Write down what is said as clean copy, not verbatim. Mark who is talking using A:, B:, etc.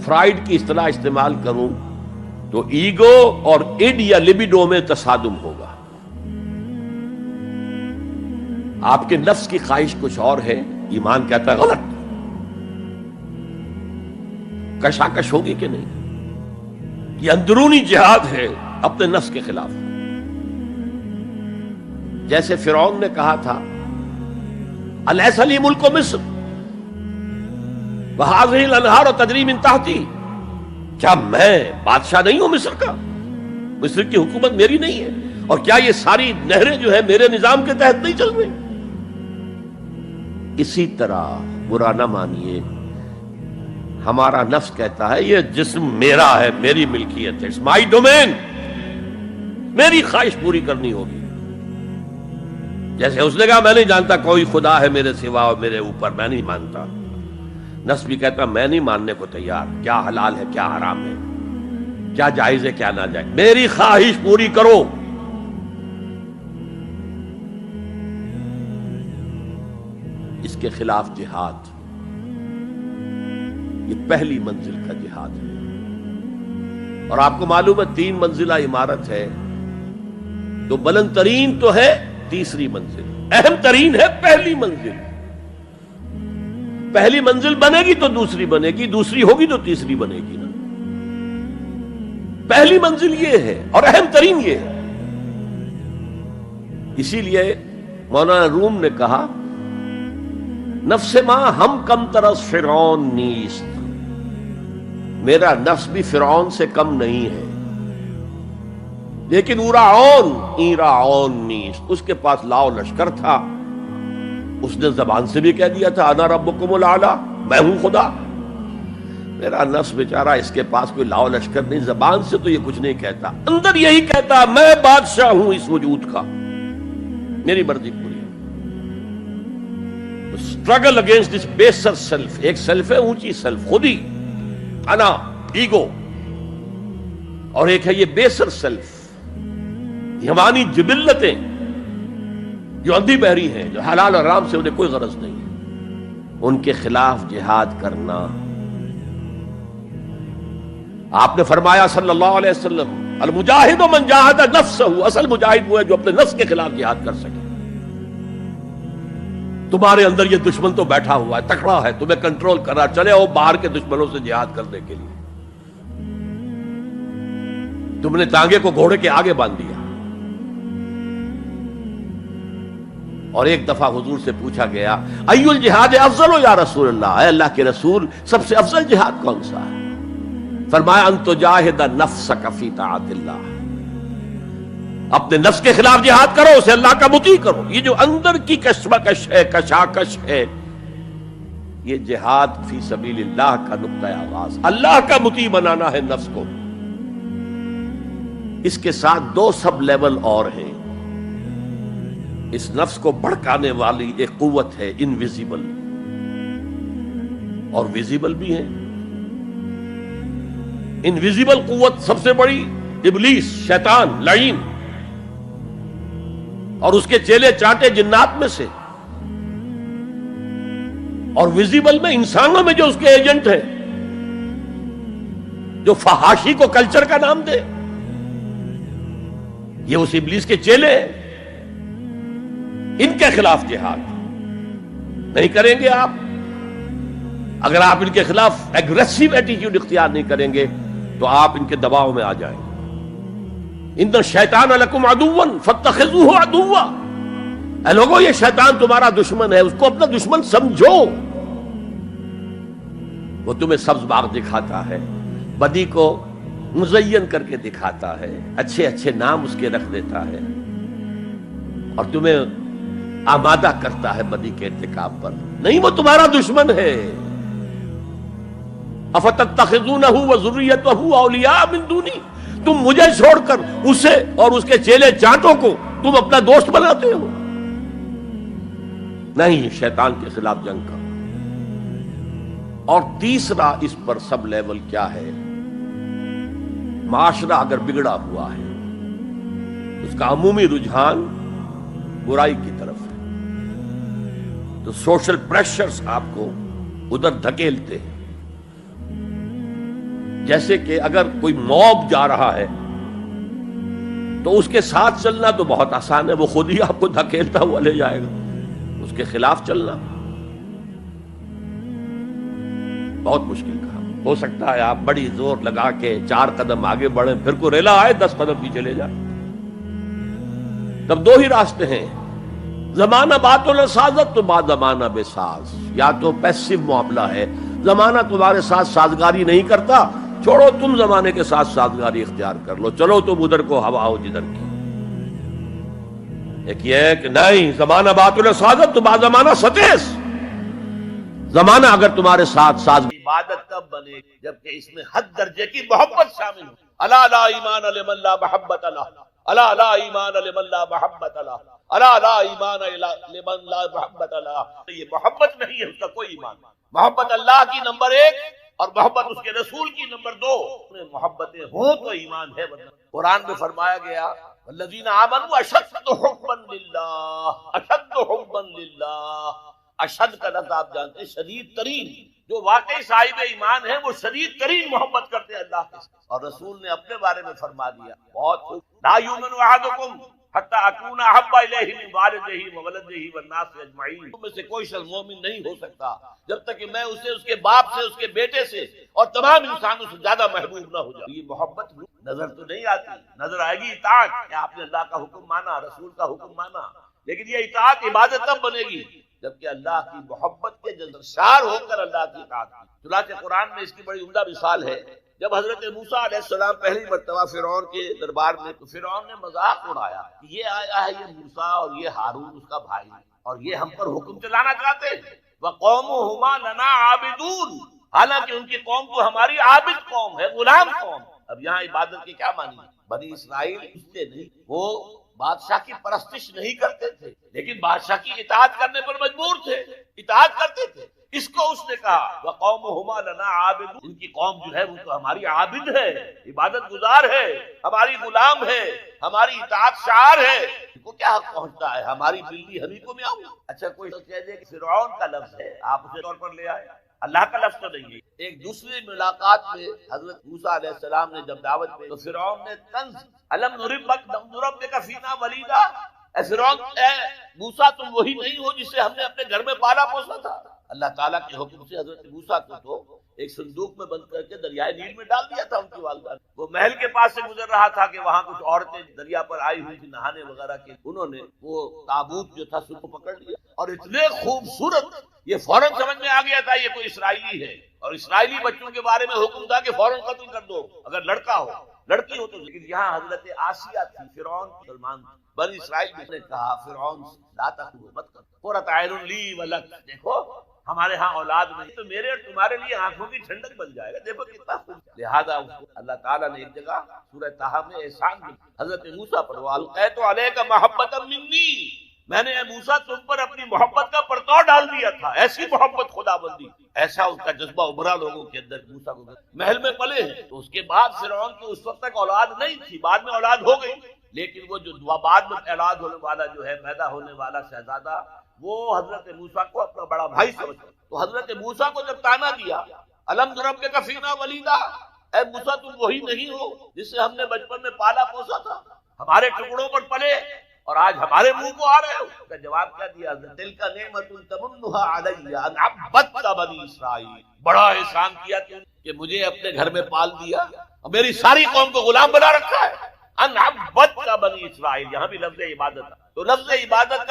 A: Fried کی اصطلاح استعمال کروں تو ایگو اور اڈ یا لبیڈو میں تصادم ہوگا. آپ کے نفس کی خواہش کچھ اور ہے، ایمان کہتا ہے غلط. کشاکش ہوگی کہ نہیں؟ یہ اندرونی جہاد ہے اپنے نفس کے خلاف. جیسے فرعون نے کہا تھا الیس لی ملک مصر وہذہ الانہار تجری من تحتی، کیا میں بادشاہ نہیں ہوں مصر کا؟ مصر کی حکومت میری نہیں ہے؟ اور کیا یہ ساری نہریں جو ہے میرے نظام کے تحت نہیں چل رہی؟ اسی طرح برا نہ مانیے، ہمارا نفس کہتا ہے یہ جسم میرا ہے، میری ملکیت ہے، اٹس مائی ڈومین، میری خواہش پوری کرنی ہوگی. جیسے اس نے کہا میں نہیں جانتا کوئی خدا ہے میرے سوا اور میرے اوپر، میں نہیں مانتا. نفس بھی کہتا میں نہیں ماننے کو تیار، کیا حلال ہے کیا حرام ہے، کیا جائز ہے کیا ناجائز، میری خواہش پوری کرو. اس کے خلاف جہاد، یہ پہلی منزل کا جہاد ہے. اور آپ کو معلوم ہے 3 منزلہ عمارت ہے، تو بلند ترین تو ہے تیسری منزل، اہم ترین ہے پہلی منزل. پہلی منزل بنے گی تو دوسری بنے گی، دوسری ہوگی تو تیسری بنے گی نا. پہلی منزل یہ ہے اور اہم ترین یہ ہے. اسی لیے مولانا روم نے کہا نفس ماں ہم کم ترس فرعون نیست، میرا نفس بھی فرعون سے کم نہیں ہے، لیکن ایراعون نیست، اس کے پاس لاؤ لشکر تھا. اس نے زبان سے بھی کہہ دیا تھا انا ربکم الاعلی، میں ہوں خدا. میرا نفس بیچارہ اس کے پاس کوئی لاؤ لشکر نہیں، زبان سے تو یہ کچھ نہیں کہتا، اندر یہی کہتا میں بادشاہ ہوں اس وجود کا، میری مرضی پوری ہے. اسٹرگل اگینسٹ دس بیسر سیلف، ایک سیلف ہے اونچی سیلف، خودی، انا، ایگو، اور ایک ہے یہ بیسر سیلف، یہ ہماری جبلتیں جو اندھی بہری ہیں، جو حلال اور حرام سے انہیں کوئی غرض نہیں ہے، ان کے خلاف جہاد کرنا. آپ نے فرمایا صلی اللہ علیہ وسلم المجاہد من جاہد نفسہ، اصل مجاہد وہ ہے جو اپنے نفس کے خلاف جہاد کر سکے. تمہارے اندر یہ دشمن تو بیٹھا ہوا ہے، تکڑا ہے، تمہیں کنٹرول کرنا، چلے وہ باہر کے دشمنوں سے جہاد کرنے کے لیے. تم نے ٹانگے کو گھوڑے کے آگے باندھ دیا. اور ایک دفعہ حضور سے پوچھا گیا ای الجہاد افضل یا رسول اللہ، اے اللہ کے رسول سب سے افضل جہاد کون سا ہے؟ فرمایا ان تجاہد نفسک فی طاعت اللہ، اپنے نفس کے خلاف جہاد کرو، اسے اللہ کا مطیع کرو. یہ جو اندر کی کشمکش ہے، کشاکش ہے، یہ جہاد فی سبیل اللہ کا نقطہ آغاز، اللہ کا مطیع بنانا ہے نفس کو. اس کے ساتھ 2 سب لیول اور ہیں. اس نفس کو بھڑکانے والی ایک قوت ہے انویزیبل، اور ویزیبل بھی ہے. انویزیبل قوت سب سے بڑی ابلیس، شیطان لعین، اور اس کے چیلے چانٹے جنات میں سے. اور ویزیبل میں انسانوں میں جو اس کے ایجنٹ ہیں، جو فحاشی کو کلچر کا نام دے، یہ اس ابلیس کے چیلے ہیں. ان کے خلاف جہاد نہیں کریں گے آپ. اگر آپ ان کے خلاف ایگریسو ایٹیٹیوڈ اختیار نہیں کریں گے تو آپ ان کے دباؤ میں آ جائیں گے. ان الشیطان لکم عدوا فاتخذوہ عدوا، اے لوگو یہ شیطان تمہارا دشمن ہے، اس کو اپنا دشمن سمجھو. وہ تمہیں سبز باغ دکھاتا ہے، بدی کو مزین کر کے دکھاتا ہے، اچھے اچھے نام اس کے رکھ دیتا ہے، اور تمہیں آمادہ کرتا ہے بدی کے ارتکاب پر. نہیں، وہ تمہارا دشمن ہے. افتتخذونہ وذریتہ اولیاء من دونی، تم مجھے چھوڑ کر اسے اور اس کے چیلے چانٹوں کو تم اپنا دوست بناتے ہو. نہیں، شیطان کے خلاف جنگ کرو. اور تیسرا اس پر سب لیول کیا ہے؟ معاشرہ اگر بگڑا ہوا ہے، اس کا عمومی رجحان برائی کی طرف ہے، تو سوشل پریشرز آپ کو ادھر دھکیلتے ہیں. جیسے کہ اگر کوئی موب جا رہا ہے تو اس کے ساتھ چلنا تو بہت آسان ہے، وہ خود ہی آپ کو دھکیلتا ہوا لے جائے گا، اس کے خلاف چلنا بہت مشکل کام۔ ہو سکتا ہے آپ بڑی زور لگا کے 4 قدم آگے بڑھیں، پھر کوئی ریلا آئے 10 قدم پیچھے لے جائے۔ تب 2 ہی راستے ہیں، زمانہ بات و سازت تو بعد زمانہ بے ساز، یا تو پیسو معاملہ ہے، زمانہ تمہارے ساتھ سازگاری نہیں کرتا، چھوڑو تم زمانے کے ساتھ سازگاری اختیار کر لو، چلو تم ادھر کو ہوا ہو جدھر کی۔ ایک یہ ہے کہ نہیں، زمانہ بات و سازت تو بعد زمانہ ستیس، زمانہ اگر تمہارے ساتھ ساز عبادت تب بنے جبکہ اس میں حد درجے کی محبت شامل ہو۔ الا لا ایمان لمن لا محبت له، الا لا ایمان لمن لا محبت له، الا لا ایمان لمن لا محبت له۔ یہ محبت نہیں ہے، اس کا کوئی ایمان۔ محبت اللہ کی نمبر 1 اور محبت اس کے رسول کی نمبر 2۔ محبتیں ہوں تو ایمان ہے، ورنہ قرآن میں فرمایا گیا الذین آمنوا اشد حبا للہ، اشد حبا للہ۔ اشد کا لفظ آپ جانتے ہیں شدید ترین، جو واقعی صاحب ایمان ہے وہ شدید ترین محبت کرتے ہیں اللہ کے ساتھ۔ اور رسول نے اپنے بارے میں فرما دیا بہت خوب، لا یؤمن احدکم حتی اکون احب الیہ من والدہ وولدہ والناس اجمعین۔ تم میں سے کوئی شخص مومن نہیں ہو سکتا جب تک کہ میں اسے اس کے باپ سے، اس کے بیٹے سے اور تمام انسانوں سے زیادہ محبوب نہ ہو جاؤں۔ یہ محبت نظر تو نہیں آتی، نظر آئے گی اطاعت کہ آپ نے اللہ کا حکم مانا، رسول کا حکم مانا، لیکن یہ اطاعت عبادت تب بنے گی جبکہ اللہ کی محبت کے جذبشار ہو کر اللہ کی اطاعت کی۔ چنانچہ قرآن میں اس کی بڑی عمدہ مثال ہے، جب حضرت موسیٰ علیہ السلام پہلی مرتبہ فرعون کے دربار میں، تو فرعون نے مذاق اڑایا کہ یہ آیا ہے یہ موسیٰ اور یہ ہارون اس کا بھائی، اور یہ ہم پر حکم چلانا چاہتے ہیں۔ وَقَوْمُهُمَا لَنَا عَابِدُونَ، حالانکہ ان کی قوم تو ہماری عابد قوم ہے، غلام قوم۔ اب یہاں عبادت کے کیا معنی؟ بنی اسرائیل اس سے نہیں، وہ بادشاہ کی پرستش نہیں کرتے تھے لیکن بادشاہ کی اطاعت کرنے پر مجبور تھے، اطاعت کرتے تھے۔ اس کو اس نے کہا وَقَوْمُهُمَا لَنَا عَابِدُونَ، ان کی قوم جو ہے وہ تو ہماری عابد ہے، عبادت گزار ہے، ہماری غلام ہے، ہماری اطاعت شعار ہے، ان کو کیا حق پہنچتا ہے ہماری بلی ہمیں کو میں آؤں۔ اچھا کوئی کہہ دے کہ فرعون کا لفظ ہے، آپ اسے طور پر لے آئے، اللہ کا لفظ تو نہیں ہے۔ ایک دوسری ملاقات میں حضرت موسیٰ علیہ السلام نے جب دعوت دی تو فرعون نے طنز الم نربک فینا ولیدا، اے فرعون، اے موسیٰ تم وہی نہیں ہو جسے ہم نے اپنے گھر میں پالا پوسا تھا۔ اللہ تعالیٰ کے حکم سے حضرت موسیٰ کو تو ایک صندوق میں بند کر کے دریائے نیل میں ڈال دیا تھا ان کی والدہ نے۔ وہ محل کے پاس سے گزر رہا تھا کہ وہاں کچھ عورتیں دریا پر آئی ہوئی تھی نہانے وغیرہ کے، انہوں نے وہ تابوت جو تھا سر کو پکڑ لیا، اور اتنے خوبصورت، یہ فوراً سمجھ میں آ گیا تھا یہ کوئی اسرائیلی ہے، اور اسرائیلی بچوں کے بارے میں حکم تھا کہ فوراً قتل کر دو اگر لڑکا ہو، لڑکی ہو تو۔ لیکن یہاں حضرت آسیہ تھی، فرعون مسلمان بنی اسرائیل نے کہا فرعون لا تقتلوا، مت کرو، قرۃ اعین لی ولک، دیکھو ہمارے ہاں اولاد نہیں تو میرے اور تمہارے لیے آنکھوں کی ٹھنڈک بن جائے گا، دیکھو کتنا خوب۔ لہذا اللہ تعالیٰ نے ایک جگہ سورہ طٰہٰ میں احسان کیا حضرت موسیٰ پر، وَأَلْقَيْتُ عَلَيْكَ مَحَبَّةً مِّنِّي، میں نے اے موسیٰ تم پر اپنی محبت کا پرتو ڈال دیا تھا۔ ایسی محبت خدا بندی، ایسا اس کا جذبہ ابھرا لوگوں کے اندر۔ موسیٰ کو محل میں پلے ہیں تو اس کے بعد فرعون کی اس وقت تک اولاد نہیں تھی، بعد میں اولاد ہو گئی، لیکن وہ جو بعد میں اولاد ہونے والا جو ہے، پیدا ہونے والا شہزادہ، وہ حضرت موسیٰ کو اپنا بڑا بھائی سمجھتا۔ تو حضرت موسیٰ کو جب تانا دیا الم نربک فینا ولیدا، اے موسیٰ تم وہی نہیں ہو جس سے ہم نے بچپن میں پالا پوسا تھا، ہمارے ٹکڑوں پر پلے اور آج ہمارے منہ کو آ رہے ہو۔ اس کا جواب کیا دیا؟ تلک نعمت تمنھا علی ان عبدت بنی اسرائیل، بڑا احسان کیا تم کہ مجھے اپنے گھر میں پال دیا اور میری ساری قوم کو غلام بنا رکھا ہے۔ ان عبدت بنی اسرائیل، یہاں بھی لفظ عبادت، تو لفظ عبادت